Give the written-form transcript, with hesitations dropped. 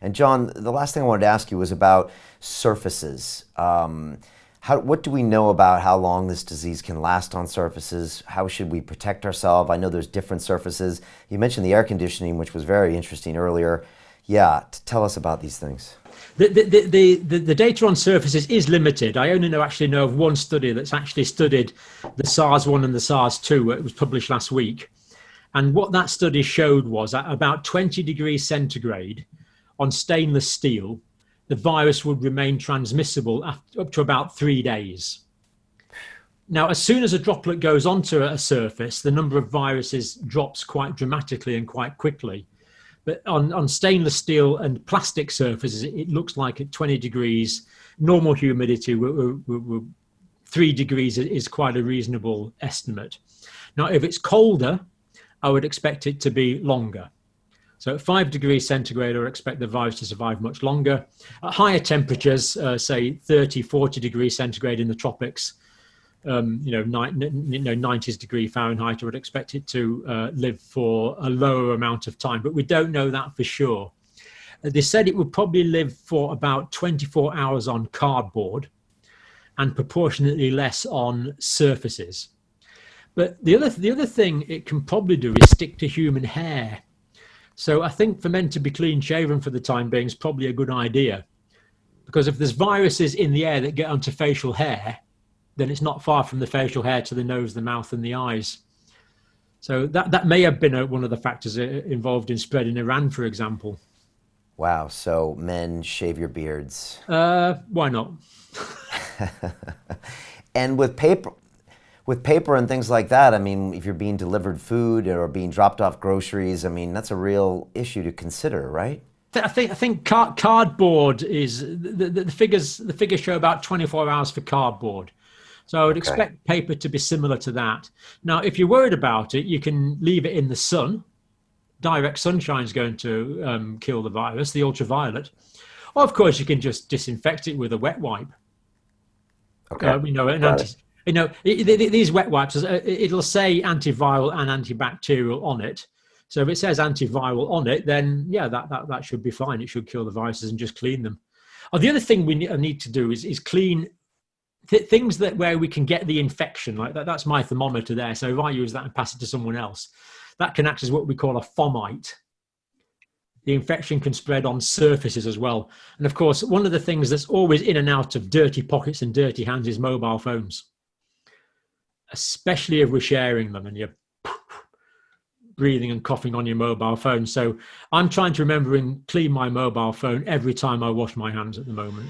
And John, the last thing I wanted to ask you was about surfaces. What do we know about how long this disease can last on surfaces? How should we protect ourselves? I know there's different surfaces. You mentioned the air conditioning, which was very interesting earlier. Yeah, tell us about these things. The data on surfaces is limited. I only know of one study that's actually studied the SARS-1 and the SARS-2. It was published last week. And what that study showed was at about 20 degrees centigrade on stainless steel, the virus would remain transmissible up to about 3 days. Now, as soon as a droplet goes onto a surface, the number of viruses drops quite dramatically and quite quickly. But on stainless steel and plastic surfaces, it looks like at 20 degrees, normal humidity, 3 degrees is quite a reasonable estimate. Now, if it's colder, I would expect it to be longer. So at 5 degrees centigrade, I would expect the virus to survive much longer. At higher temperatures, say 30, 40 degrees centigrade in the tropics, 90s degree Fahrenheit, I would expect it to live for a lower amount of time, but we don't know that for sure. They said it would probably live for about 24 hours on cardboard and proportionately less on surfaces. But the other thing it can probably do is stick to human hair. So I think for men to be clean shaven for the time being is probably a good idea, because if there's viruses in the air that get onto facial hair, then it's not far from the facial hair to the nose, the mouth, and the eyes. So that may have been one of the factors involved in spread in Iran, for example. Wow. So men, shave your beards. Why not? And with paper and things like that, I mean, if you're being delivered food or being dropped off groceries, I mean, that's a real issue to consider, right? I think cardboard is the figures. The figures show about 24 hours for cardboard. So I would expect paper to be similar to that. Now, if you're worried about it, you can leave it in the sun. Direct sunshine is going to kill the virus, the ultraviolet. Or, of course, you can just disinfect it with a wet wipe. Okay. These wet wipes, it'll say antiviral and antibacterial on it. So if it says antiviral on it, then yeah, that should be fine. It should kill the viruses and just clean them. Oh, the other thing we need to do is clean things where we can get the infection. Like that's my thermometer there. So if I use that and pass it to someone else, that can act as what we call a fomite. The infection can spread on surfaces as well. And of course, one of the things that's always in and out of dirty pockets and dirty hands is mobile phones, especially if we're sharing them and you're breathing and coughing on your mobile phone. So I'm trying to remember and clean my mobile phone every time I wash my hands at the moment.